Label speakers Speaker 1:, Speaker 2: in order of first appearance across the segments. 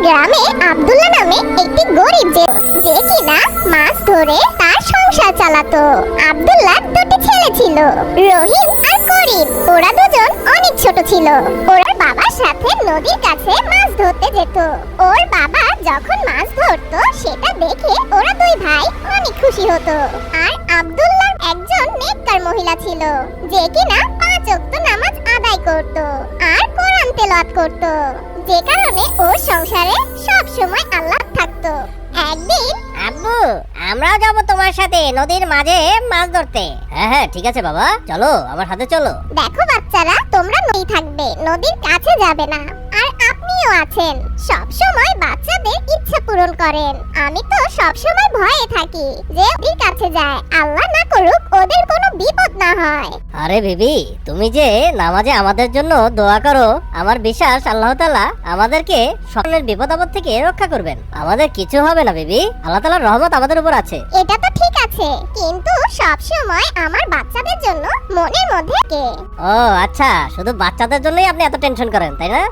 Speaker 1: গ্রামে আব্দুল্লাহ নামে একটি গরিব যে কিনা মাছ ধরে তার সংসার চালাতো। আব্দুল্লাহর দুটি ছেলে ছিল, রহিম আর করিম। ওরা দুজন অনেক ছোট ছিল। ওরা বাবার সাথে নদীর কাছে মাছ ধরতে যেত। ওর বাবা যখন মাছ ধরতো সেটা দেখে ওরা দুই ভাই অনেক খুশি হতো। আর আব্দুল্লাহ একজন নেককার মহিলা ছিল, যে কিনা 5 ওয়াক্ত নামাজ আদায় করত আর কোরআন তেলাওয়াত করত, যে কারণে ওর সংসারে সব সময় আল্লাহ থাকতো। একদিন,
Speaker 2: আব্বু, আমরাও যাব তোমার সাথে নদীর মাঝে মাছ ধরতে। হ্যাঁ হ্যাঁ, ঠিক আছে বাবা, চলো আমার সাথে চলো।
Speaker 1: দেখো বাচ্চারা, তোমরা নদী থাকবে, নদীর কাছে যাবে না। আর আপনিও আছেন, সব সময় বাচ্চাদের ইচ্ছা পূরণ করেন। আমি তো সব সময় ভয়ে থাকি যে নদীর কাছে যায়, আল্লাহ না করুক ওদের কোনো বিপদ না হয়।
Speaker 2: আরে বিবি, তুমি যে নামাজে আমাদের জন্য দোয়া করো, আমার বিশ্বাস আল্লাহ তাআলা আমাদেরকে সকলের বিপদ আপদ থেকে রক্ষা করবেন। আমাদের কিছু হবে না বিবি, আল্লাহ তাআলার রহমত আমাদের উপর আছে।
Speaker 1: এটা তো ঠিক আছে, কিন্তু সব সময় আমার বাচ্চাদের জন্য মনের মধ্যে কে।
Speaker 2: ও আচ্ছা, শুধু বাচ্চাদের জন্যই আপনি এত টেনশন করেন, তাই না?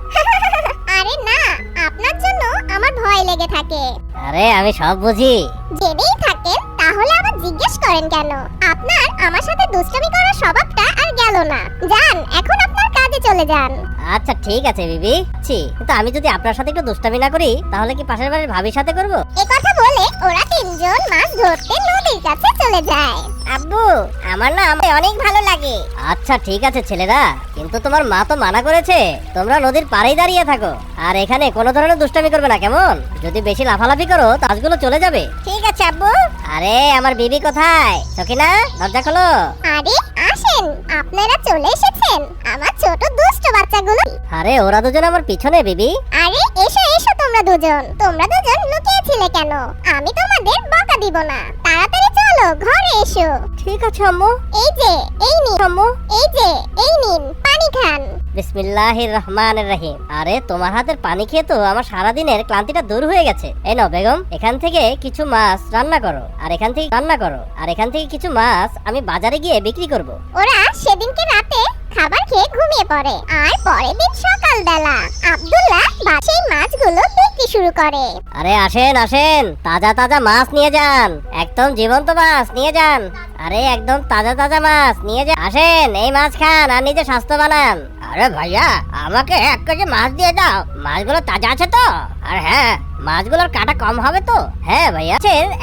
Speaker 1: আরে না, আপনার জন্য আমার ভয় লেগে থাকে।
Speaker 2: আরে আমি সব বুঝি।
Speaker 1: জেনেই থাকেন তাহলে আবার জিজ্ঞেস করেন কেন? আপনার আমার সাথে দুষ্টামি করার স্বভাবটা আর গেল না। যান, এখন আপনার কাজে চলে যান।
Speaker 2: আচ্ছা ঠিক আছে বিবি, কিন্তু আমি যদি আপনার সাথে একটু দুষ্টামি না করি তাহলে কি পাশের বাড়ির ভাবির সাথে করব?
Speaker 1: এই কথা বলে ওরা তিনজন মাছ ধরতে নদীর কাছে চলে যায়।
Speaker 2: আব্বু, আমার না আমাকে অনেক ভালো লাগে। আচ্ছা ঠিক আছে ছেলেরা, কিন্তু তোমার মা তো মানা করেছে তোমরা নদীর পাড়েই দাঁড়িয়ে থাকো, আর এখানে কোনো ধরনের দুষ্টামি করবে না, কেমন? যদি বেশি লাফালাফি করো তাজগুলো চলে যাবে। ঠিক আছে আব্বু। আরে আমার বিবি কোথায়? সকিনা, দরজা খোলো।
Speaker 1: আরে আসেন, আপনারা চলে এসেছেন, আমার ছোট দুষ্ট বাচ্চাগুলো।
Speaker 2: আরে ওরা দুজন আমার পিছনে বিবি।
Speaker 1: আরে এসো এসো, তোমরা দুজন লুকিয়েছিলে কেন? আমি তোমাদের বকা দিব না, তাড়াতাড়ি চলো ঘরে এসো।
Speaker 2: ঠিক আছে আম্মু।
Speaker 1: এই যে, এই নিন
Speaker 2: আম্মু,
Speaker 1: এই যে, এই নিন পানি খান।
Speaker 2: বিসমিল্লাহির রহমানির রহিম। আরে তোমার হাতের পানি খেয়ে তো আমার সারা দিনের ক্লান্তিটা দূর হয়ে গেছে। এই নাও বেগম, এখান থেকে কিছু মাছ রান্না করো, আর এখান থেকে কিছু মাছ আমি বাজারে গিয়ে বিক্রি করব।
Speaker 1: ওরা সেদিনকে রাতে খাবার খেয়ে ঘুমিয়ে পড়ে, আর পরের দিন সকালবেলা আব্দুল্লাহ সেই মাছগুলো বিক্রি শুরু করে।
Speaker 2: আরে আসেন আসেন, তাজা তাজা মাছ নিয়ে যান, একদম জীবন্ত মাছ নিয়ে যান। আরে একদম তাজা তাজা মাছ নিয়ে যান। আসেন, এই মাছ খান আর নিজে স্বাস্থ্য বানান। আরে ভাইয়া, আমাকে 1 কেজি মাছ দিয়ে দাও। মাছগুলো তাজা আছে তো? আর হ্যাঁ, মাছগুলোর কাটা কম হবে তো? হ্যাঁ ভাইয়া,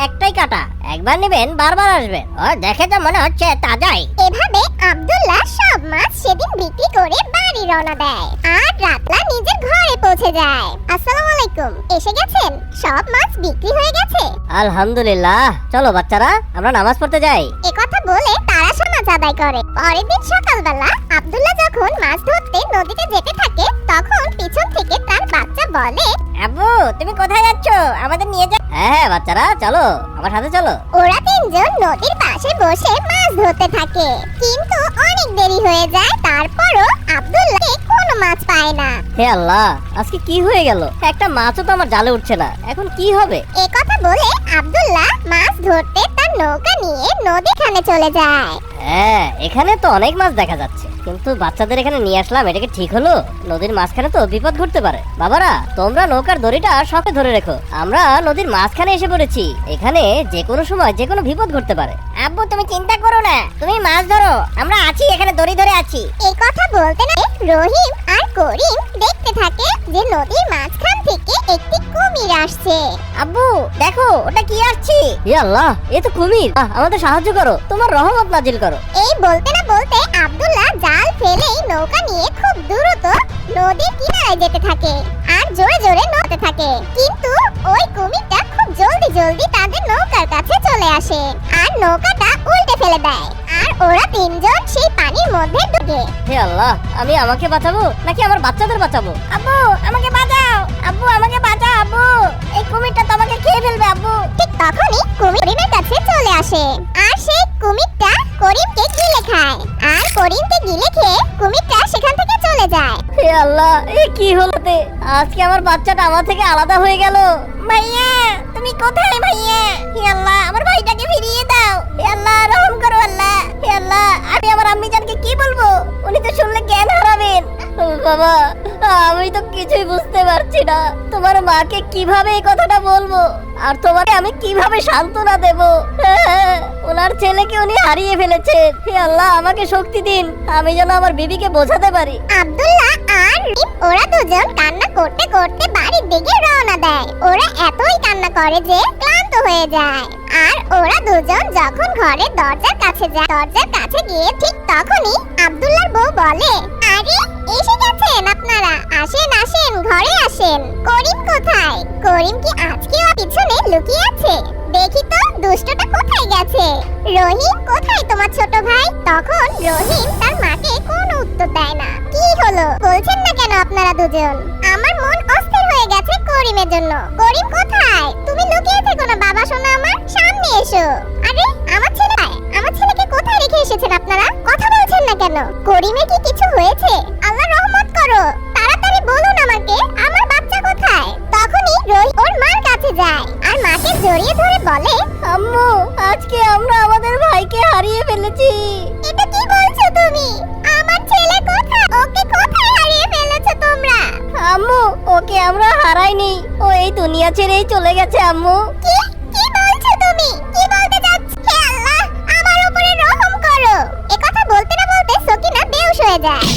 Speaker 2: একটাই কাটা, একবার নেবেন বারবার আসবেন। ও দেখে তো মনে হচ্ছে তাজাই।
Speaker 1: এভাবে আব্দুল্লাহ সব মাছ সেদিন বিক্রি করে বাড়ি রওনা দেয়, আর রাতলা নিজের ঘরে পৌঁছে যায়। আসসালামু আলাইকুম, এসে গেছেন? সব মাছ বিক্রি হয়ে গেছে?
Speaker 2: আলহামদুলিল্লাহ। চলো বাচ্চারা, আমরা নামাজ পড়তে যাই।
Speaker 1: এ কথা বলে তারা নামাজ আদায় করে। পরের দিন সকালবেলা আব্দুল্লাহ যখন মাছ ধরতে নদীতে যেতে থাকে, তখন পিছন থেকে তার বাচ্চা বলে,
Speaker 2: আব্বু তুমি কোথায় যাচ্ছ? আমাদের নিয়ে যাও। হ্যাঁ বাচ্চারা, চলো আমার সাথে চলো।
Speaker 1: ওরা তিনজন নদীর পাশে বসে মাছ ধরতে থাকে, কিন্তু অনেক দেরি হয়ে যায়। তারপরও আব্দুল্লাহ কোনো মাছ পায় না।
Speaker 2: হে আল্লাহ, আজকে কি হয়ে গেল? একটা মাছও তো আমার জালে উঠছে না, এখন কি হবে?
Speaker 1: এ কথা বলে আব্দুল্লাহ মাছ ধরতে তার নৌকা নিয়ে নদীখানে চলে যায়।
Speaker 2: হ্যাঁ, এখানে তো অনেক মাছ দেখা যাচ্ছে, কিন্তু বাচ্চাদের এখানে নিয়ে আসলাম, এটা কি ঠিক হলো? নদীর মাঝখানে তো বিপদ ঘটতে পারে। বাবারা, তোমরা নৌকার দড়িটা শক্ত ধরে রেখো, আমরা নদীর মাঝখানে এসে পড়েছি, এখানে যে কোনো সময় যে কোনো বিপদ ঘটতে পারে। আব্বু তুমি চিন্তা করো না, তুমি মাছ ধরো, আমরা আছি এখানে, দড়ি ধরে আছি।
Speaker 1: এই কথা বলতে না রহিম আর করিম দেখতে থাকে যে নদীর মাঝখান থেকে একটি কুমির আসছে।
Speaker 2: আব্বু দেখো, ওটা কি আসছে? হে আল্লাহ, এ তো কুমির। আমাদের সাহায্য করো, তোমার রহমত নাজিল করো।
Speaker 1: এই বলতে না বলতে আব্দুল্লাহ জাল ফেলেই নৌকা নিয়ে খুব দ্রুত নদীর কিনারায় যেতে থাকে আর জোরে জোরে নড়তে থাকে। কিন্তু ওই কুমিরটা খুব জলদি তাদের নৌকার কাছে চলে আসে আর নৌকাটা উল্টে ফেলে দেয়, আর ওরা তিনজন সেই পানির মধ্যে ডুবে।
Speaker 2: হে আল্লাহ, আমি আমাকে বাঁচাবো নাকি আমার বাচ্চাদের বাঁচাবো? আব্বু আমাকে বাঁচাও, আব্বু আমাকে বাঁচাও, আব্বু এই কুমিরটা তো আমাকে খেয়ে ফেলবে। আব্বু।
Speaker 1: ঠিক তখনই করিমের কাছে চলে আসে, আর সেই কুমিরটা করিমকে গিলে খায়, আর করিমকে গিলে খেয়ে কুমিরটা সেখান থেকে চলে যায়।
Speaker 2: হে আল্লাহ, এ কি হলো? আজকে আমার বাচ্চাটা আমার থেকে আলাদা হয়ে গেল। ভাইয়া তুমি কোথায়? ভাইয়া, হে আল্লাহ, আমার ভাইটাকে ফিরিয়ে দাও। হে আল্লাহ, রহম করো আল্লাহ। হে আল্লাহ, আমি আমার আম্মি জানকে কি বলবো? উনি তো শুনলে জ্ঞান হারাবেন। বাবা আমি তো কিছুই বুঝতে পারছি না তোমার মাকে কিভাবে এই কথাটা বলবো, আর তোমাকে আমি কিভাবে সান্ত্বনা দেব। ওনার ছেলেকে উনি হারিয়ে ফেলেছেন। হে আল্লাহ, আমাকে শক্তি দিন, আমি যেন আমার বিবিকে বোঝাতে পারি।
Speaker 1: আব্দুল্লাহ আর রিম ওরা দুজন কান্না করতে করতে বাড়ির দিকে রওনা দেয়। ওরা এতই কান্না করে যে ক্লান্ত হয়ে যায়। আর ওরা দুজন যখন ঘরের দরজার কাছে যায়, দরজার কাছে গিয়ে ঠিক তখনই আব্দুল্লাহর বউ বলে, আরে এসে গেছেন আপনারা, আসেন আসেন, ঘরে আসেন। করিম কোথায়? করিম কি আজকেও পিছনে লুকিয়ে আছে? দেখি তো দুষ্টটা কোথায় গেছে। রহিম কোথায় তোমার ছোট ভাই? তখন রহিম তার মাকে কোনো উত্তর দেয় না। কি হলো, বলছেন না কেন আপনারা দুজন? আমার মন অস্থির হয়ে গেছে করিমের জন্য। করিম কোথায়? তুমি লুকিয়ে থেকো না বাবা সোনা, আমার সামনে এসো। আরে আমার ছেলে, আমার ছেলেকে কোথায় রেখে এসেছেন আপনারা? কথা বলছেন না কেন? করিমের কি কিছু হয়েছে? আল্লাহ রহমত করো, তাড়াতাড়ি বলুন আমাকে, আমার বাচ্চা কোথায়? তখনই রহিম ওর মার কাছে যায় আর মাকে জড়িয়ে ধরে বলে,
Speaker 2: আম্মু, আজকে আমরা আমাদের ভাইকে হারিয়ে ফেলেছি।
Speaker 1: এটা কি বলছো তুমি? আমার ছেলে কোথায়? ওকে কোথায় হারিয়ে ফেলেছো তোমরা?
Speaker 2: আম্মু, ওকে আমরা হারাইনি, ও এই দুনিয়া ছেড়েই চলে গেছে আম্মু।
Speaker 1: কি কি বলছো তুমি? কি বলতে যাচ্ছ? হে আল্লাহ, আমার উপরে রহম করো। এই কথা বলতে না বলতে সকিনা বেহুশ হয়ে যায়।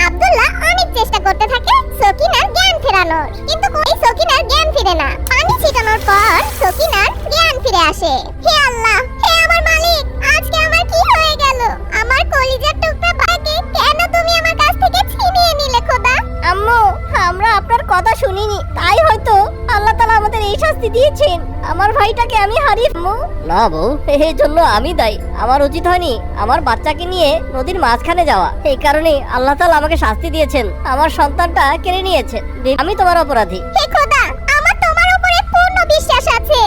Speaker 1: আব্দুল্লাহ অনেক চেষ্টা করতে থাকে সকিনার জ্ঞান ফেরানোর, কিন্তু এই সকিনার জ্ঞান ফিরে না। পানি ছিটানোর পর সকিনার জ্ঞান ফিরে আসে। হে আল্লাহ, হে আমার মালিক, আজকে আমার কি হয়ে গেল? আমার কলিজার টুকরা ভাইকে কেন তুমি আমার কাছ থেকে ছিনিয়ে নিলে খোদা?
Speaker 2: আম্মু, আমরা আপনার কথা শুনিনি, তাই হয়তো আল্লাহ তাআলা আমাদের এই শাস্তি দিয়েছেন। আমার ভাইটাকে আমি হারিয়ে না বউ, এই জন্য আমি দায়ী। আমার উচিত হয়নি আমার বাচ্চাকে নিয়ে নদীর মাঝখানে যাওয়া, এই কারণে আল্লাহ তাআলা আমাকে শাস্তি দিয়েছেন। আমার সন্তানটা কেড়ে নিয়েছেন, আমি তোমার অপরাধী।
Speaker 1: হে খোদা, আমার তোমার উপরে পূর্ণ বিশ্বাস আছে।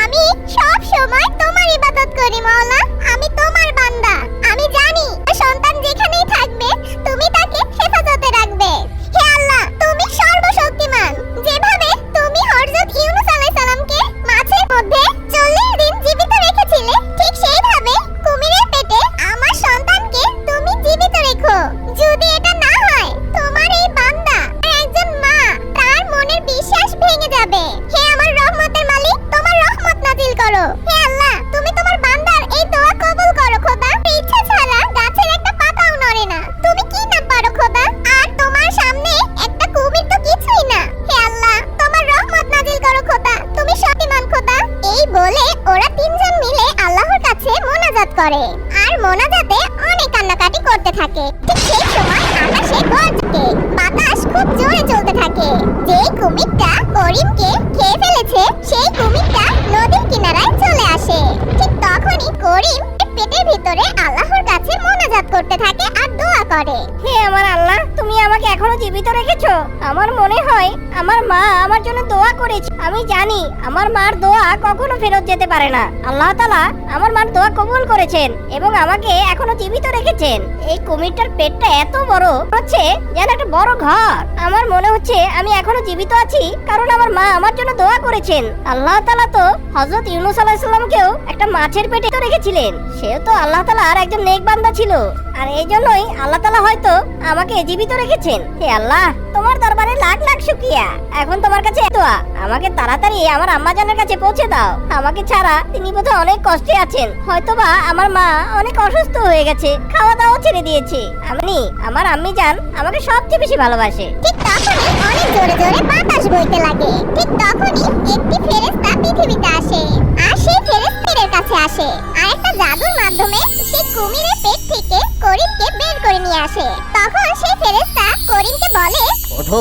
Speaker 1: আমি সব সময় তোমার ইবাদত করি মাওলা। আমি তোমার বান্দা। আমি জানি সন্তান যেখানেই থাকবে তুমি তাকে হেফাজতে রাখবে। হে আল্লাহ, তুমি সর্বশক্তিমান। যেভাবে তুমি হযরত ইউনূস আলাইহিস সালামকে মাছের মধ্যে 40 দিন জীবিত রেখেছিলে, ঠিক সেইভাবে কুমিরের পেটে আমার সন্তানকে তুমি জীবিত রেখো। যদি এটা না হয়, তোমার এই বান্দা একজন মা, তার মনের বিশ্বাস ভেঙে যাবে। হে আমার রহমতের মালিক, তোমার রহমত নাজিল করো। হে আল্লাহ, তুমি তোমার বান্দার এই দোয়া কবুল করো খোদা। ইচ্ছা ছাড়া গাছের একটা পাতাও নড়ে না। তুমি কি না পারো খোদা? আর তোমার সামনে একটা কুমির তো কিছুই না। হে আল্লাহ, তোমার রহমত নাজিল করো খোদা, তুমি শক্তিমান খোদা। এই বলে ওরা তিনজন মিলে আল্লাহর কাছে মোনাজাত করে আর মোনাজাতে অনেক কান্নাকাটি করতে থাকে। ঠিক সেই সময় আকাশে গর্জে, বাতাস খুব জোরে চলতে থাকে। যেই কুমিরটা করিমকে খেয়ে ফেলেছে, সেই কুমিরটা নদীর কিনারায় চলে আসে। ঠিক তখনই করিম পেটের ভিতরে আল্লাহর কাছে মোনাজাত করতে থাকে আর দোয়া করে।
Speaker 2: হে আমার আল্লাহ, তুমি আমাকে এখনো জীবিত রেখেছো। আমার মনে হয় আমার মা আমার জন্য দোয়া করেছে। আমি জানি আমার মার দোয়া কখনো ফেরত যেতে পারে না। আল্লাহ তাআলা আমার মার দোয়া কবুল করেছেন এবং আমাকে এখনো জীবিত রেখেছেন। এই কুমিরটার পেটটা এত বড় হচ্ছে যেন একটা বড় ঘর। আমার মনে হচ্ছে আমি এখনো জীবিত আছি কারণ আমার মা আমার জন্য দোয়া করেছেন। আল্লাহ তাআলা তো হযরত ইউনূস আলাইহিস সালামকেও একটা মাছের পেটে তো রেখেছিলেন। সেও তো আল্লাহ তাআলার একজন নেক বান্দা ছিল, আর এই জন্যই আল্লাহ তাআলা হয়তো আমাকে জীবিত রেখেছেন। হে আল্লাহ, তোমার দরবারে লাখ লাখ শুকরিয়া। এখন তোমার কাছে দোয়া, আমাকে তাড়াতাড়ি আমার আম্মা জানের কাছে পৌঁছে দাও। আমাকে ছাড়া তিনি বোধহয় অনেক কষ্টে আছেন। হয়তোবা আমার মা অনেক অসুস্থ হয়ে গেছে, খাওয়া দাওয়া ছেড়ে দিয়েছে। আমার আম্মি জান আমাকে সবচেয়ে বেশি ভালোবাসে।
Speaker 1: ঠিক তখনই অনেক জোরে জোরে বাতাস বইতে লাগে। ঠিক তখনই একটি ফেরেশতা পৃথিবীতে আসে আর সেই ফেরেশতার কাছে আসে আর একটা জাদুর মাধ্যমে সেই কুমিরের পেট থেকে করিমকে বের করে নিয়ে আসে। তখন সেই ফেরেশতা করিমকে বলে,
Speaker 2: ওঠো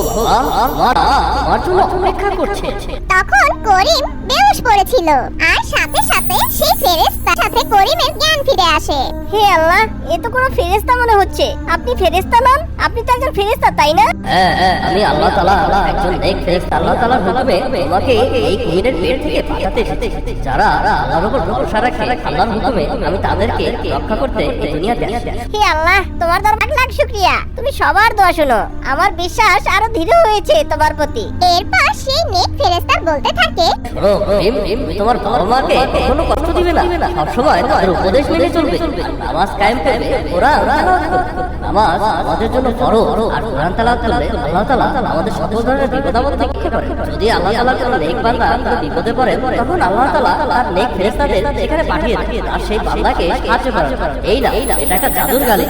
Speaker 2: বাবা, আমার জন্য অপেক্ষা করছে।
Speaker 1: তখন করিম বেহুশ পড়েছিল আর সাথে সাথে সেই ফেরেশতার সাথে করিমের জ্ঞান ফিরে আসে।
Speaker 2: হে আল্লাহ, এ তো কোনো ফেরেশতা মনে হচ্ছে। আপনি ফেরেশতা নন? আপনি তো একজন ফেরেশতা, তাই না?
Speaker 3: হ্যাঁ, আমি আল্লাহ তাআলা একজন নেক ফেরেশতা। আল্লাহ তাআলার হুকুমে তোমাকে এই কুমিরের পেট থেকে পাঠাতে এসেছি। যারা আল্লাহর উপর ভরসা রাখে, আল্লাহর হুকুমে আমি তাদেরকে রক্ষা করতে এই দুনিয়াতে আসি।
Speaker 2: হে আল্লাহ, তোমার দরবার লাখ লাখ শুকরিয়া। তুমি সবার দোয়া শোনো। আমার বিশ্বাস আরো দৃঢ় হয়েছে তোমার প্রতি।
Speaker 1: এরপর সেই নেক ফেরেশতা বলতে থাকে,
Speaker 3: শোনো করিম, তোমার বাবা মাকে কখনো কষ্ট দিবে না। সবসময় তাদের উপদেশ মেনে চলবে। নামাজ কায়েম করবে, কোরআন তেলাওয়াত করবে। নামাজ আমাদের জন্য করো আর কোরআন তেলাওয়াত করলে আল্লাহ তাআলা আমাদের সকল ধরনের বিপদ আপদ থেকে রক্ষা করেন। যদি আল্লাহ তাআলা কোনো নেক বান্দা কোনো বিপদে পড়ে তখন আল্লাহ তাআলা তার নেক ফেরেশতাদের সেখানে পাঠিয়ে দেন আর সেই বান্দাকে সাহায্য করেন। এই না এটা একটা জাদুর গালি,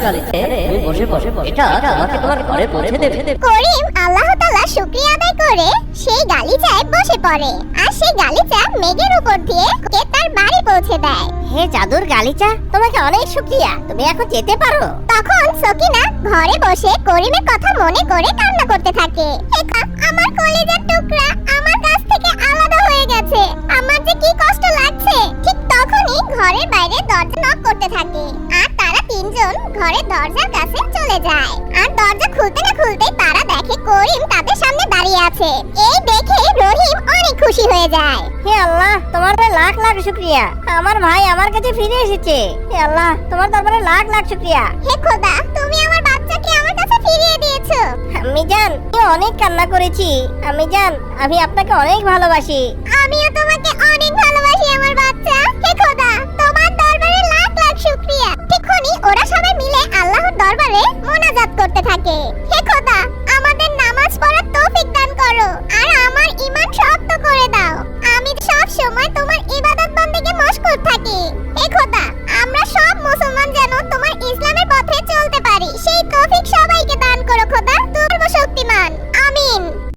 Speaker 3: তুমি বসে এটা তোমাকে তোমার ঘরে পৌঁছে দেবে।
Speaker 1: করিম আল্লাহ তাআলা শুকরিয়া আদায় করে সেই গালিচায় বসে পড়ে আর সেই গালিচা মেঘের উপর দিয়ে তার বাড়ি পৌঁছে দেয়।
Speaker 2: হে জাদুর গালিচা, তোমাকে অনেক শুকরিয়া, তুমি এখন যেতে পারো।
Speaker 1: তখন সকিনা ঘরে বসে করিমের কথা মনে করে কান্না করতে থাকে। আমার কলিজার টুকরা আমার কাছ থেকে আলাদা হয়ে গেছে, আমার যে কি কষ্ট লাগছে। ঠিক তখনই ঘরের বাইরে দরজা নক করতে থাকে আর তারা তিনজন ঘরের দরজার কাছে চলে যায়। আর দরজা খুলতে না খুলতেই তারা দেখে করিম তাদের সামনে দাঁড়িয়ে আছে। এই দেখে রহিম অনেক খুশি হয়ে যায়।
Speaker 2: হে আল্লাহ, তোমার লাখ লাখ শুকরিয়া, আমার ভাই আমার কাছে ফিরে এসেছে। হে আল্লাহ, তোমার দরবারে লাখ লাখ শুকরিয়া।
Speaker 1: হে খোদা, তুমি আমার বাচ্চাকে আমার কাছে ফিরিয়ে দিয়েছো।
Speaker 2: আমি জান অনেক কান্না করেছি। আমি জান আমি আপনাকে অনেক ভালোবাসি।
Speaker 1: আমিও তোমাকে অনেক ভালোবাসি আমার বাচ্চা। হে খোদা, তোমার দরবারে লাখ লাখ শুকরিয়া। ঠিকই ওরা সবাই মিলে আল্লাহর দরবারে মোনাজাত করতে থাকে। হে খোদা, আমাদের নামাজ পড়ার তৌফিক দান করো আর আমার ঈমান শক্ত করে দাও। আমি সব সময় তোমার ইবাদত